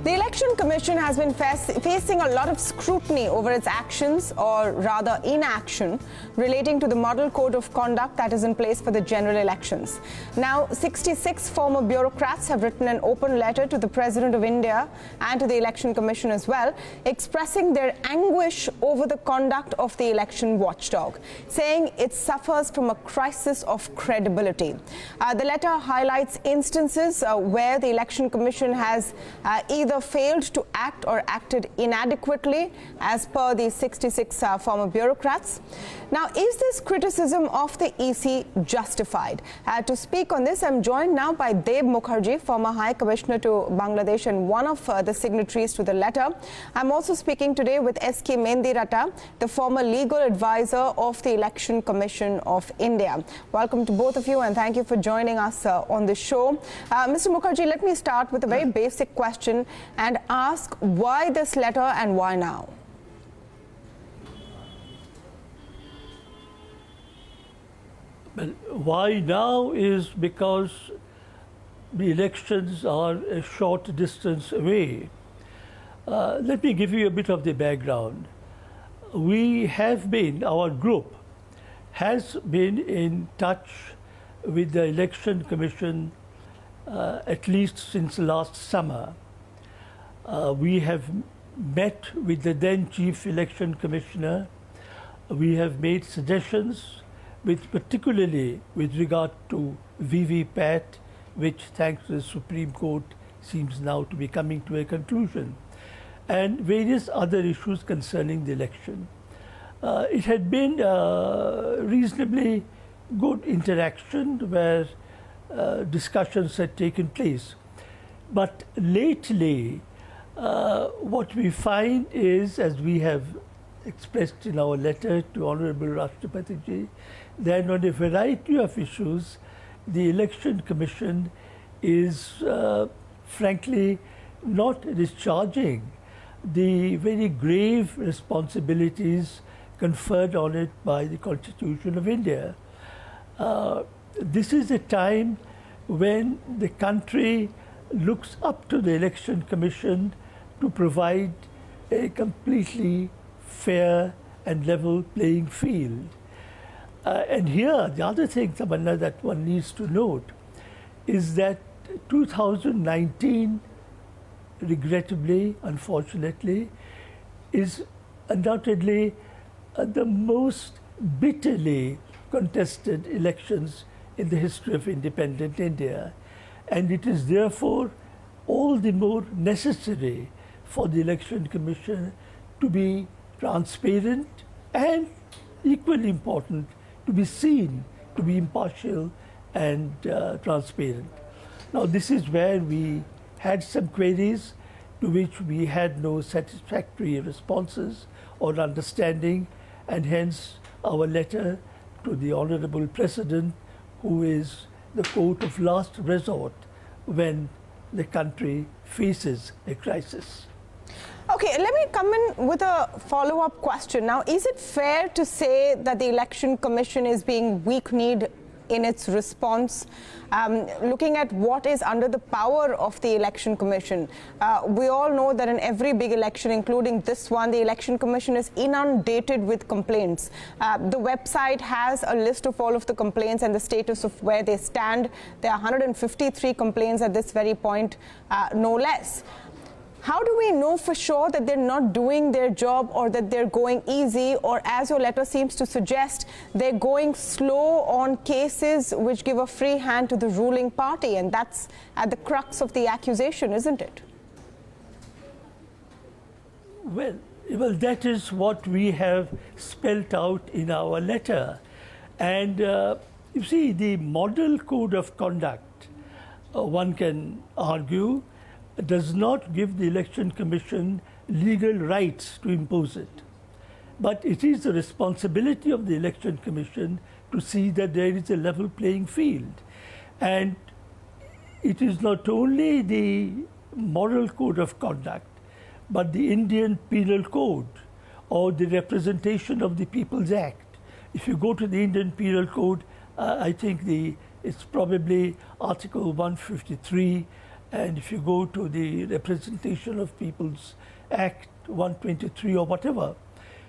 The Election Commission has been facing a lot of scrutiny over its actions, or rather inaction, relating to the model code of conduct that is in place for the general elections. Now, 66 former bureaucrats have written an open letter to the President of India and to the Election Commission as well, expressing their anguish over the conduct of the election watchdog, saying it suffers from a crisis of credibility. The letter highlights instances where the Election Commission has either failed to act or acted inadequately, as per the 66 former bureaucrats. Now, is this criticism of the EC justified? To speak on this, I'm joined now by Deb Mukherjee, former High Commissioner to Bangladesh and one of the signatories to the letter. I'm also speaking today with S.K. Mendirata, the former legal advisor of the Election Commission of India. Welcome to both of you, and thank you for joining us on the show. Mr. Mukherjee, let me start with a very basic question and ask why this letter and why now? Well, why now is because the elections are a short distance away. Let me give you a bit of the background. Our group has been in touch with the Election Commission at least since last summer. We have met with the then Chief Election Commissioner. We have made suggestions, particularly with regard to VVPAT, which, thanks to the Supreme Court, seems now to be coming to a conclusion, and various other issues concerning the election. It had been reasonably good interaction where discussions had taken place. But lately, what we find is, as we have expressed in our letter to Honorable Rashtrapati Ji, that on a variety of issues, the Election Commission is frankly not discharging the very grave responsibilities conferred on it by the Constitution of India. This is a time when the country looks up to the Election Commission to provide a completely fair and level playing field. And here, the other thing, Tamanna, that one needs to note is that 2019, regrettably, unfortunately, is undoubtedly the most bitterly contested elections in the history of independent India. And it is therefore all the more necessary for the Election Commission to be transparent and, equally important, to be seen to be impartial and transparent. Now, this is where we had some queries to which we had no satisfactory responses or understanding, and hence our letter to the Honorable President, who is the court of last resort when the country faces a crisis. Okay, let me come in with a follow-up question. Now, is it fair to say that the Election Commission is being weak-kneed in its response? Looking at what is under the power of the Election Commission, we all know that in every big election, including this one, the Election Commission is inundated with complaints. The website has a list of all of the complaints and the status of where they stand. There are 153 complaints at this very point, no less. How do we know for sure that they're not doing their job, or that they're going easy, or, as your letter seems to suggest, they're going slow on cases which give a free hand to the ruling party? And that's at the crux of the accusation, isn't it? Well, that is what we have spelt out in our letter. And you see, the model code of conduct, one can argue, does not give the Election Commission legal rights to impose it. But it is the responsibility of the Election Commission to see that there is a level playing field. And it is not only the moral code of conduct, but the Indian Penal Code or the Representation of the People's Act. If you go to the Indian Penal Code, I think it's probably Article 153, And if you go to the Representation of People's Act 123 or whatever,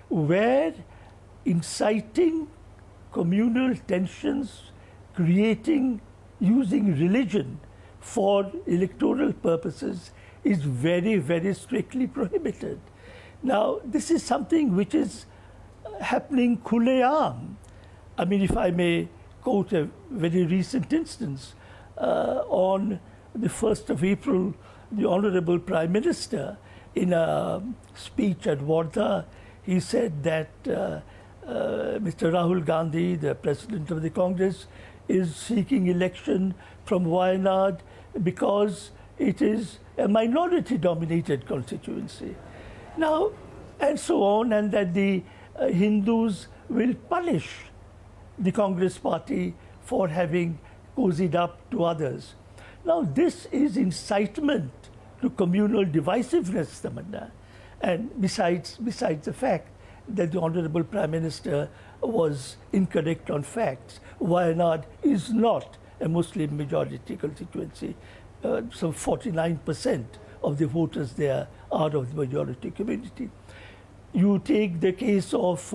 where inciting communal tensions, using religion for electoral purposes is very, very strictly prohibited. Now, this is something which is happening khule-aam. I mean, if I may quote a very recent instance, on the 1st of April, the Honorable Prime Minister, in a speech at Wardha, he said that Mr. Rahul Gandhi, the President of the Congress, is seeking election from Wayanad because it is a minority-dominated constituency. Now, and so on, and that the Hindus will punish the Congress party for having cozied up to others. Now, this is incitement to communal divisiveness, Tamanna. And besides the fact that the Honorable Prime Minister was incorrect on facts, Wayanad is not a Muslim majority constituency. So 49% of the voters there are of the majority community. You take the case of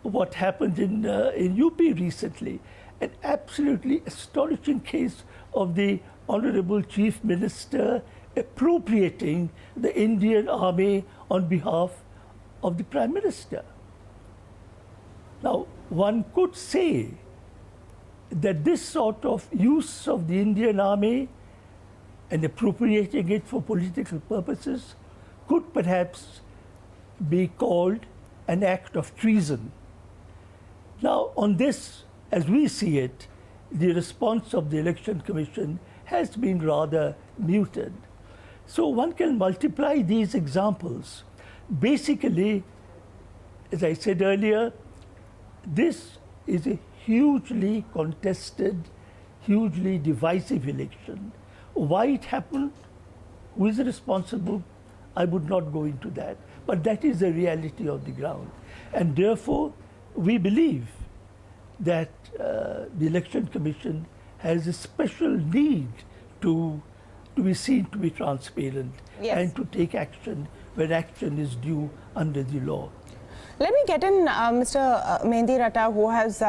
what happened in UP recently, an absolutely astonishing case of the Honorable Chief Minister appropriating the Indian Army on behalf of the Prime Minister. Now, one could say that this sort of use of the Indian Army and appropriating it for political purposes could perhaps be called an act of treason. Now, on this, as we see it, the response of the Election Commission has been rather muted. So one can multiply these examples. Basically, as I said earlier, this is a hugely contested, hugely divisive election. Why it happened, who is responsible, I would not go into that. But that is the reality of the ground. And therefore, we believe that the Election Commission has a special need to be seen to be transparent, yes, and to take action where action is due under the law. Let me get in Mr. Mehendee Ratta, who has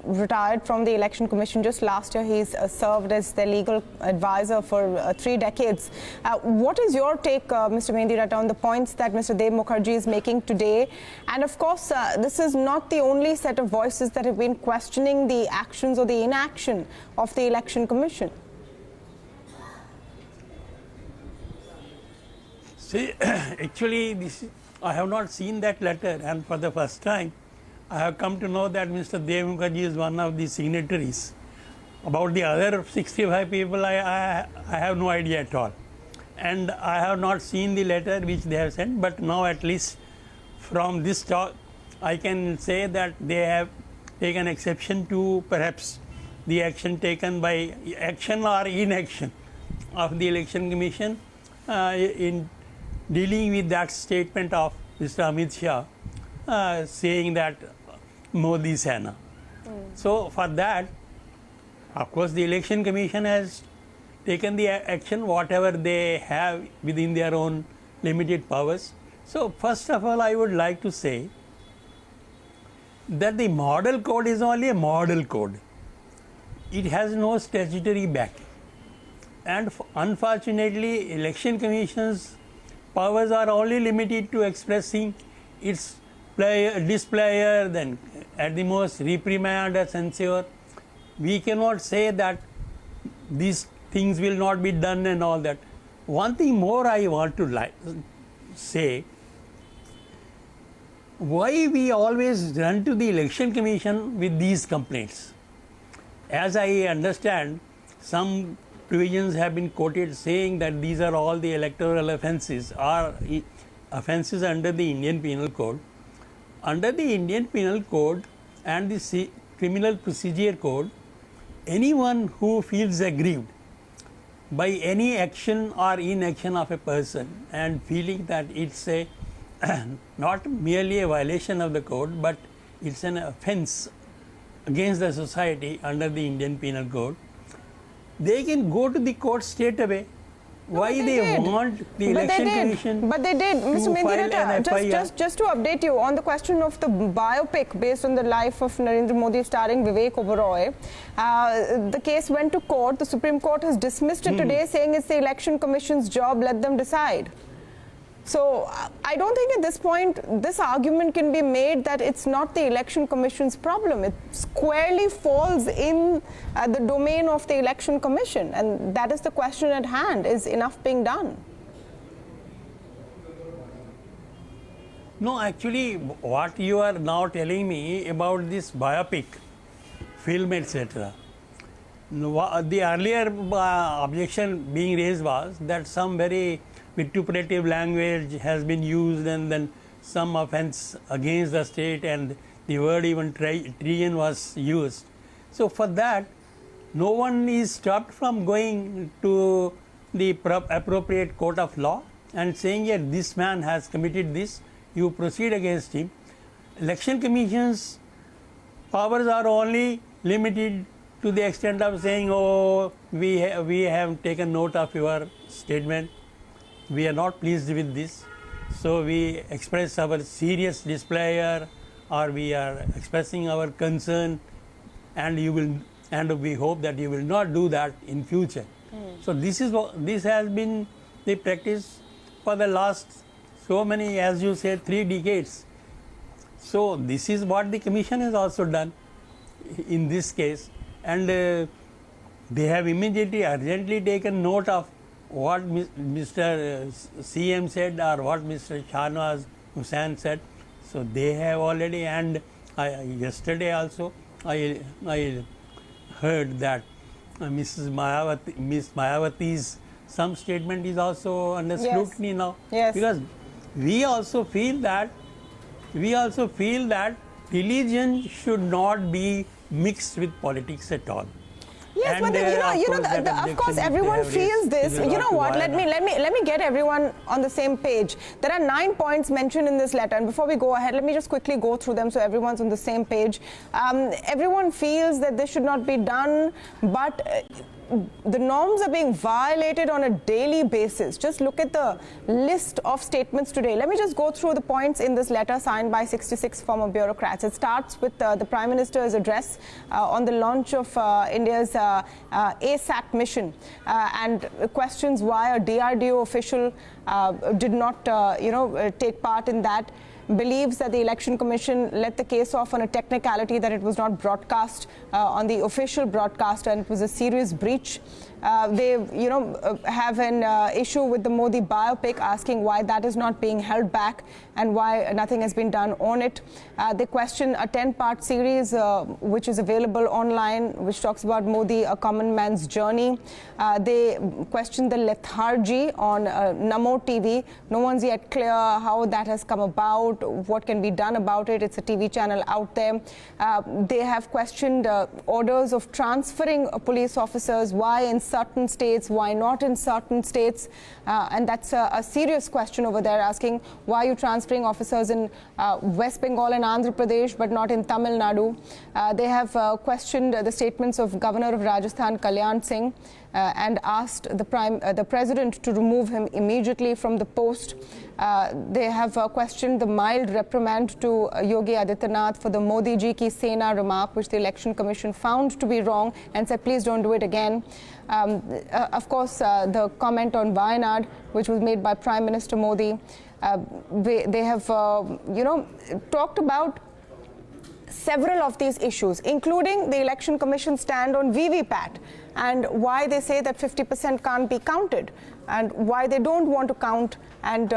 retired from the Election Commission just last year. He's served as their legal advisor for 3 decades. What is your take, Mr. Mehendee Ratta, on the points that Mr. Dev Mukherjee is making today? And of course, this is not the only set of voices that have been questioning the actions or the inaction of the Election Commission. See, actually, I have not seen that letter, and for the first time, I have come to know that Mr. Dev Mukherjee is one of the signatories. About the other 65 people, I have no idea at all. And I have not seen the letter which they have sent, but now at least from this talk, I can say that they have taken exception to perhaps the action taken by action or inaction of the Election Commission in dealing with that statement of Mr. Amit Shah saying that Modi Sena. So for that, of course, the Election Commission has taken the action whatever they have within their own limited powers. So first of all, I would like to say that the model code is only a model code. It has no statutory backing. And unfortunately, Election Commission's powers are only limited to expressing its displeasure, then at the most reprimand or censure. We cannot say that these things will not be done and all that. One thing more I want to say, why we always run to the Election Commission with these complaints? As I understand, some provisions have been quoted saying that these are all the electoral offences or offences under the Indian Penal Code. Under the Indian Penal Code and the Criminal Procedure Code, anyone who feels aggrieved by any action or inaction of a person and feeling that it's a not merely a violation of the code, but it's an offence against the society under the Indian Penal Code, they can go to the court straight away. Why But they did. want the But they election did. commission But they did, Mr. to file Mendiratta, an FIR? just to update you on the question of the biopic based on the life of Narendra Modi starring Vivek Oberoi. The case went to court. The Supreme Court has dismissed it today, saying it's the Election Commission's job, let them decide. So I don't think at this point this argument can be made that it's not the Election Commission's problem. It squarely falls in the domain of the Election Commission, and that is the question at hand. Is enough being done? No, actually, what you are now telling me about this biopic, film, etc. The earlier objection being raised was that some very vituperative language has been used, and then some offense against the state, and the word even treason was used. So for that, no one is stopped from going to the appropriate court of law and saying, yeah, this man has committed this, you proceed against him. Election Commission's powers are only limited to the extent of saying, oh, we have taken note of your statement, we are not pleased with this, so we express our serious displeasure, or we are expressing our concern, and we hope that you will not do that in future. So this has been the practice for the last so many, as you said, 3 decades. So this is what the Commission has also done in this case, and they have immediately, urgently taken note of what Mr. CM said or what Mr. Shahnawaz Hussain said. So they have already, and yesterday also I heard that Ms. Mayawati's some statement is also under scrutiny now. Yes. Because we also feel that religion should not be mixed with politics at all. Yes, And, but of course, everyone feels this. You know what? Let me get everyone on the same page. There are 9 points mentioned in this letter, and before we go ahead, let me just quickly go through them so everyone's on the same page. Everyone feels that this should not be done, but the norms are being violated on a daily basis. Just look at the list of statements today. Let me just go through the points in this letter signed by 66 former bureaucrats. It starts with the Prime Minister's address on the launch of India's ASAT mission and questions why a DRDO official did not take part in that. Believes that the Election Commission let the case off on a technicality, that it was not broadcast on the official broadcast, and it was a serious breach. They have an issue with the Modi biopic, asking why that is not being held back and why nothing has been done on it. They question a 10-part series which is available online, which talks about Modi, a common man's journey. They question the lethargy on Namo TV. No one's yet clear how that has come about, what can be done about it. It's a TV channel out there. They have questioned orders of transferring police officers, why in certain states, why not in certain states, and that's a serious question over there, asking why are you transferring officers in West Bengal and Andhra Pradesh but not in Tamil Nadu. They have questioned the statements of Governor of Rajasthan, Kalyan Singh, and asked the President to remove him immediately from the post. They have questioned the mild reprimand to Yogi Adityanath for the Modi ji ki Sena remark, which the Election Commission found to be wrong and said, please don't do it again. Of course, the comment on Wayanad, which was made by Prime Minister Modi, they have, talked about several of these issues, including the Election Commission stand on VVPAT and why they say that 50% can't be counted, and why they don't want to count and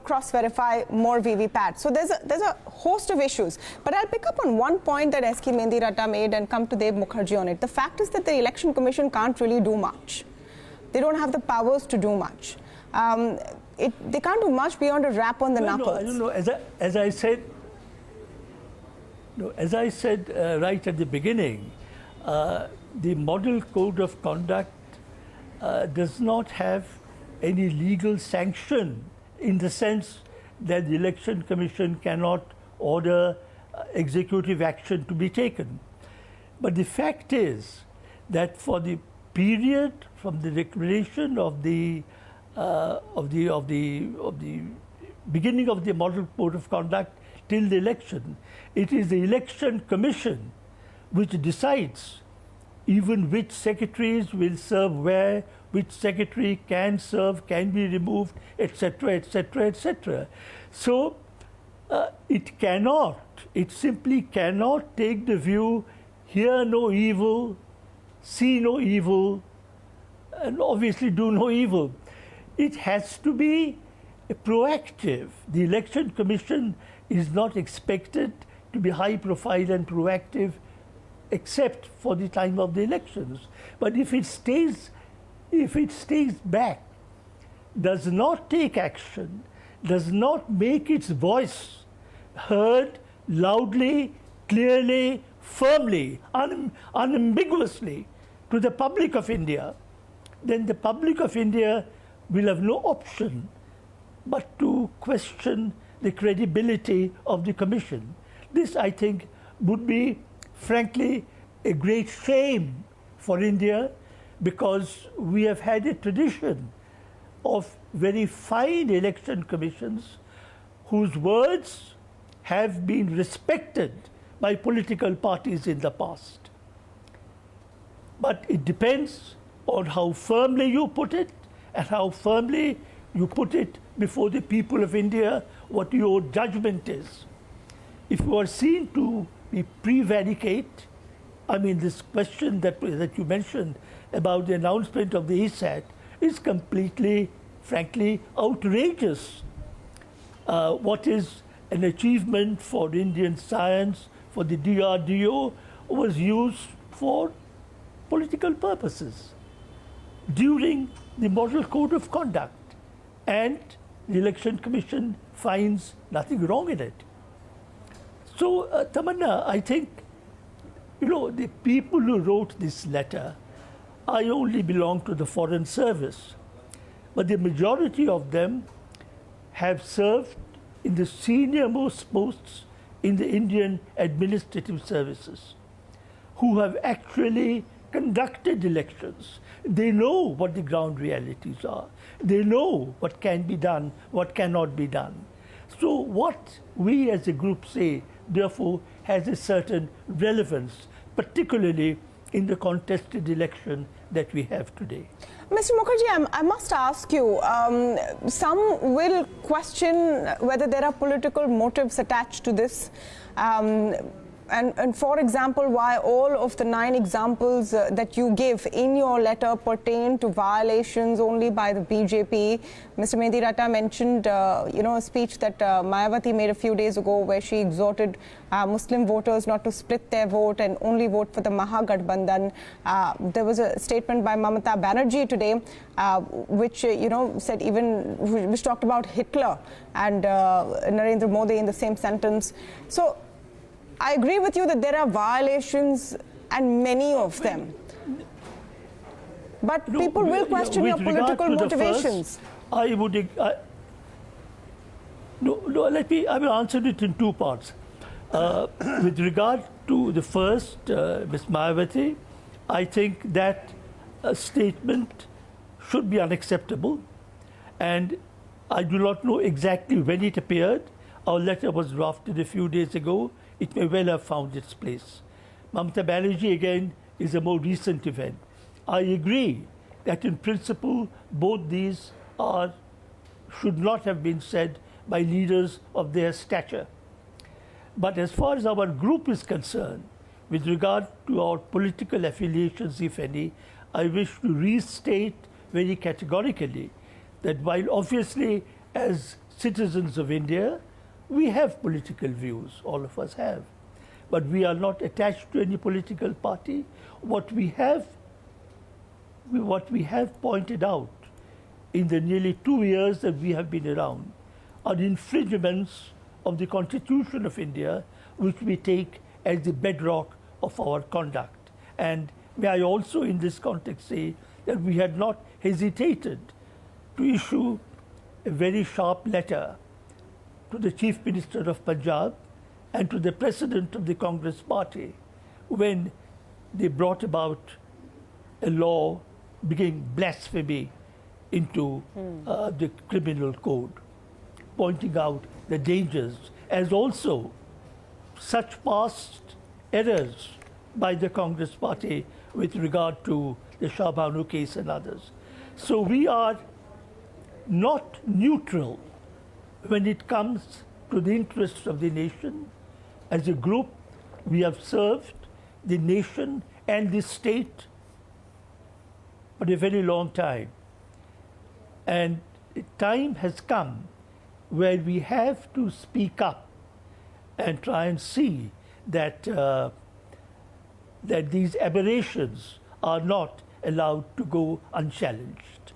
cross-verify more VVPAT. So there's a host of issues. But I'll pick up on one point that S.K. Mendiratta made and come to Dev Mukherjee on it. The fact is that the Election Commission can't really do much. They don't have the powers to do much. They can't do much beyond a rap on the knuckles. No, as I said right at the beginning, the Model Code of Conduct does not have any legal sanction, in the sense that the Election Commission cannot order executive action to be taken. But the fact is that for the period from the declaration of the beginning of the Model Code of Conduct till the election. It is the Election Commission which decides even which secretaries will serve where, which secretary can serve, can be removed, etc., etc., etc. So it simply cannot take the view, hear no evil, see no evil, and obviously do no evil. It has to be proactive. The Election Commission is not expected to be high profile and proactive except for the time of the elections. But if it stays back, does not take action, does not make its voice heard loudly, clearly, firmly, unambiguously to the public of India, then the public of India will have no option but to question the credibility of the Commission. This, I think, would be, frankly, a great shame for India, because we have had a tradition of very fine election commissions whose words have been respected by political parties in the past. But it depends on how firmly you put it and how firmly you put it before the people of India what your judgment is. If you are seen to be prevaricate, I mean, this question that you mentioned about the announcement of the ESAT is completely, frankly, outrageous. What is an achievement for Indian science, for the DRDO, was used for political purposes during the Model Code of Conduct, and the Election Commission finds nothing wrong in it. So, Tamanna, I think, the people who wrote this letter, I only belong to the Foreign Service, but the majority of them have served in the senior-most posts in the Indian administrative services, who have actually conducted elections. They know what the ground realities are. They know what can be done, what cannot be done. So what we as a group say, therefore, has a certain relevance, particularly in the contested election that we have today. Mr. Mukherjee, I must ask you, some will question whether there are political motives attached to this. And for example, why all of the 9 examples that you give in your letter pertain to violations only by the BJP. Mr. Mehdi Ratta mentioned, a speech that Mayawati made a few days ago where she exhorted Muslim voters not to split their vote and only vote for the Mahagathbandhan. There was a statement by Mamata Banerjee today, which, said which talked about Hitler and Narendra Modi in the same sentence. So, I agree with you that there are violations, and many of them. But people will question your political motivations. I will answer it in 2 parts. With regard to the first, Ms. Mayawati, I think that a statement should be unacceptable, and I do not know exactly when it appeared. Our letter was drafted a few days ago. It may well have found its place. Mamata Banerjee, again, is a more recent event. I agree that in principle, both these should not have been said by leaders of their stature. But as far as our group is concerned, with regard to our political affiliations, if any, I wish to restate very categorically that while obviously as citizens of India, we have political views, all of us have, but we are not attached to any political party. What we have pointed out in the nearly 2 years that we have been around are infringements of the Constitution of India, which we take as the bedrock of our conduct. And may I also in this context say that we had not hesitated to issue a very sharp letter to the Chief Minister of Punjab and to the President of the Congress Party when they brought about a law bringing blasphemy into the criminal code, pointing out the dangers, as also such past errors by the Congress party with regard to the Shah Banu case and others. So we are not neutral when it comes to the interests of the nation. As a group, we have served the nation and the state for a very long time. And time has come where we have to speak up and try and see that, that these aberrations are not allowed to go unchallenged.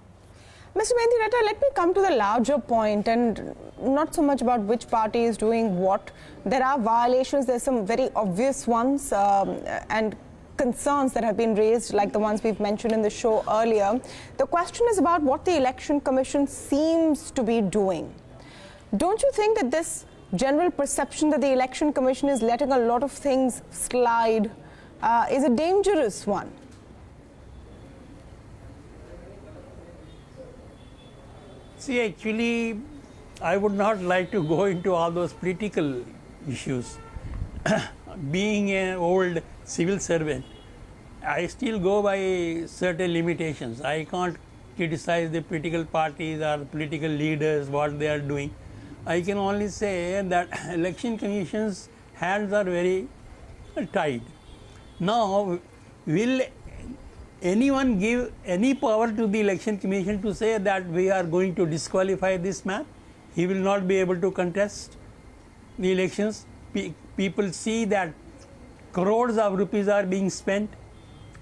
Mr. Mehndi Ratta, let me come to the larger point, and not so much about which party is doing what. There are violations, there's some very obvious ones, and concerns that have been raised, like the ones we've mentioned in the show earlier. The question is about what the Election Commission seems to be doing. Don't you think that this general perception that the Election Commission is letting a lot of things slide is a dangerous one? See, actually, I would not like to go into all those political issues. Being an old civil servant, I still go by certain limitations. I can't criticize the political parties or political leaders, what they are doing. I can only say that Election Commission's hands are very tied. Now, will anyone give any power to the Election Commission to say that we are going to disqualify this man? He will not be able to contest the elections. People see that crores of rupees are being spent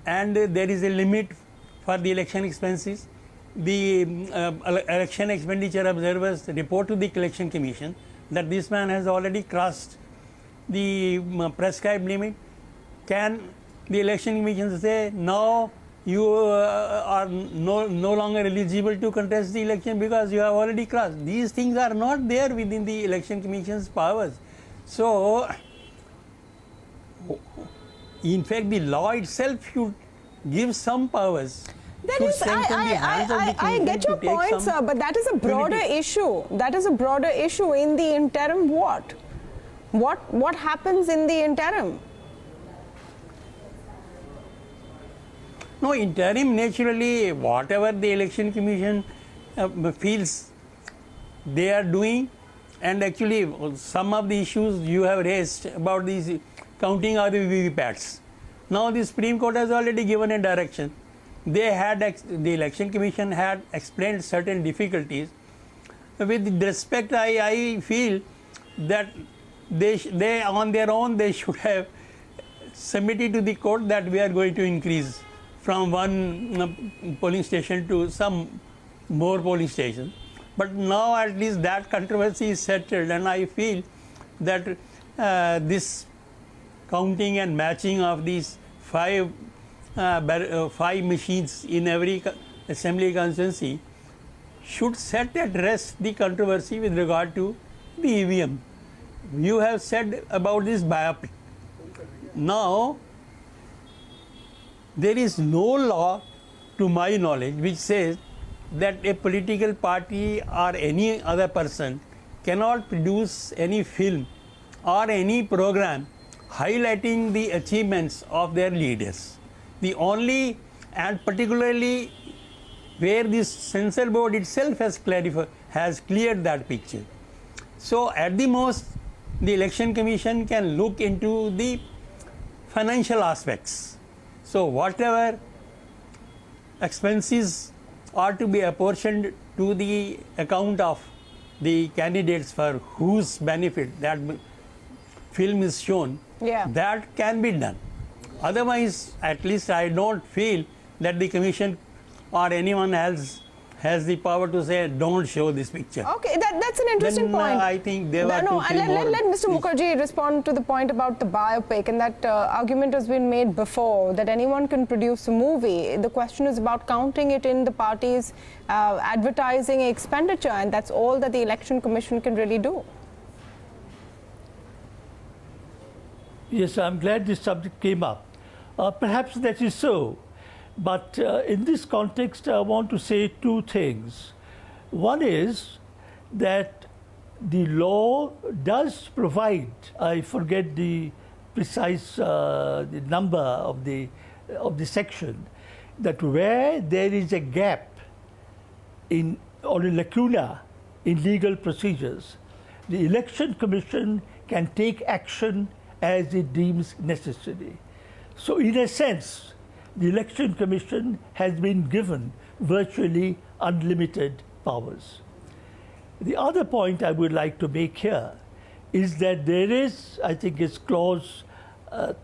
and there is a limit for the election expenses. The election expenditure observers report to the Election Commission that this man has already crossed the prescribed limit. Can the Election Commission say, no, you are no longer eligible to contest the election because you have already crossed? These things are not there within the Election Commission's powers. So, in fact, the law itself should give some powers. That is, I get your point, sir, but that is a broader issue. That is a broader issue. In the interim, what? What happens in the interim? No, interim, naturally, whatever the Election Commission feels they are doing, and actually some of the issues you have raised about the counting of the VVPATs. Now the Supreme Court has already given a direction. They had, the Election Commission had explained certain difficulties. With respect, I feel that they on their own, they should have submitted to the court that we are going to increase from one polling station to some more polling stations. But now at least that controversy is settled, and I feel that this counting and matching of these five machines in every assembly constituency should set at rest the controversy with regard to the EVM. You have said about this biopic. Now, there is no law, to my knowledge, which says that a political party or any other person cannot produce any film or any program highlighting the achievements of their leaders. The only, and particularly where this censor board itself has cleared that picture. So at the most, the Election Commission can look into the financial aspects. So whatever expenses are to be apportioned to the account of the candidates for whose benefit that film is shown, that can be done. Otherwise, at least I don't feel that the Commission or anyone else has the power to say, don't show this picture. Okay, that's an interesting point. I think there were let Mr. Mukherjee respond to the point about the biopic, and that argument has been made before, that anyone can produce a movie. The question is about counting it in the party's advertising expenditure, and that's all that the Election Commission can really do. Yes, I'm glad this subject came up. Perhaps that is so. But in this context, I want to say two things. One is that the law does provide, I forget the precise the number of the section, that where there is a gap in or a lacuna in legal procedures, the Election Commission can take action as it deems necessary. So in a sense, the Election Commission has been given virtually unlimited powers. The other point I would like to make here is that there is, I think it's clause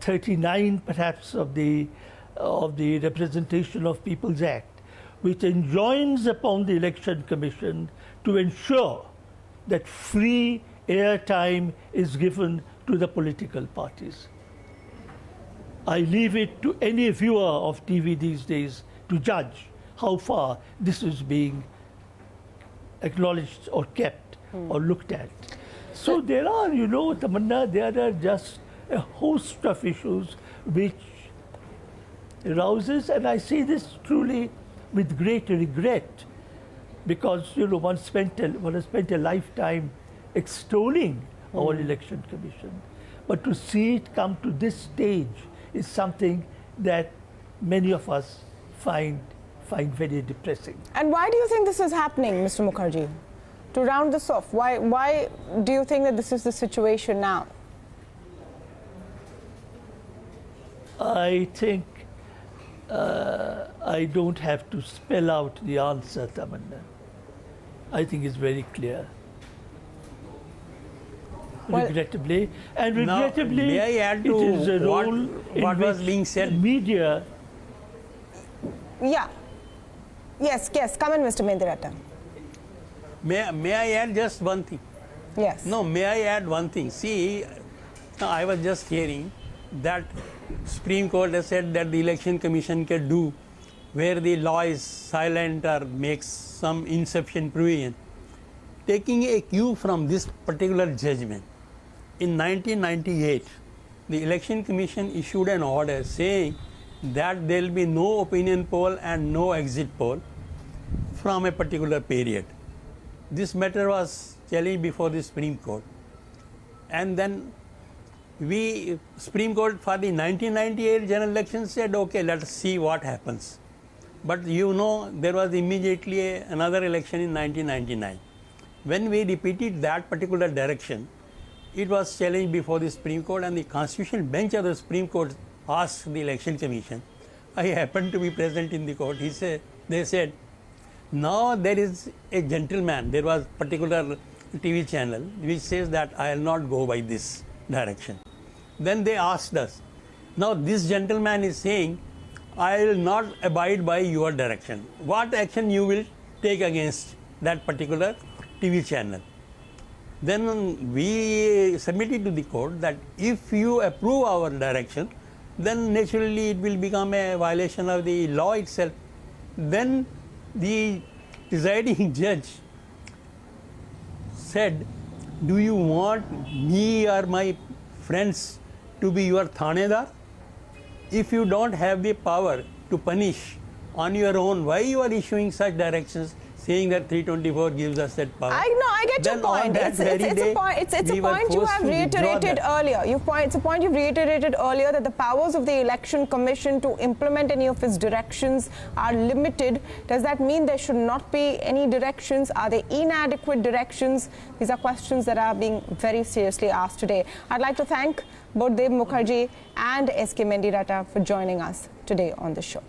39 perhaps of the Representation of People's Act, which enjoins upon the Election Commission to ensure that free airtime is given to the political parties. I leave it to any viewer of TV these days to judge how far this is being acknowledged or kept or looked at. So there are, Tamanna, there are just a host of issues which arouses, and I say this truly with great regret, because one has spent a lifetime extolling our Election Commission, but to see it come to this stage is something that many of us find very depressing. And why do you think this is happening, Mr. Mukherjee? To round this off, why do you think that this is the situation now? I think I don't have to spell out the answer, Tamanna. I think it's very clear. Well, regrettably, and now, regrettably, may I add to it is a role what in was which being said? media. Yeah. Yes, come in, Mr. Mendiratta. May I add just one thing? Yes. No, may I add one thing? See, I was just hearing that Supreme Court has said that the Election Commission can do where the law is silent or makes some insufficient provision. Taking a cue from this particular judgment, in 1998, the Election Commission issued an order saying that there will be no opinion poll and no exit poll from a particular period. This matter was challenged before the Supreme Court. And then Supreme Court for the 1998 general election said, okay, let us see what happens. But there was immediately another election in 1999. When we repeated that particular direction, it was challenged before the Supreme Court, and the Constitutional Bench of the Supreme Court asked the Election Commission. I happened to be present in the court. They said, now there is a gentleman, there was a particular TV channel which says that I will not go by this direction. Then they asked us, now this gentleman is saying, I will not abide by your direction. What action you will take against that particular TV channel? Then we submitted to the court that if you approve our direction, then naturally it will become a violation of the law itself. Then the presiding judge said, do you want me or my friends to be your thanedar? If you don't have the power to punish on your own, why you are issuing such directions saying that 324 gives us that power? I get your point. It's a point you have reiterated earlier. It's a point you've reiterated earlier, that the powers of the Election Commission to implement any of its directions are limited. Does that mean there should not be any directions? Are they inadequate directions? These are questions that are being very seriously asked today. I'd like to thank both Dev Mukherjee and S.K. Mendiratta for joining us today on the show.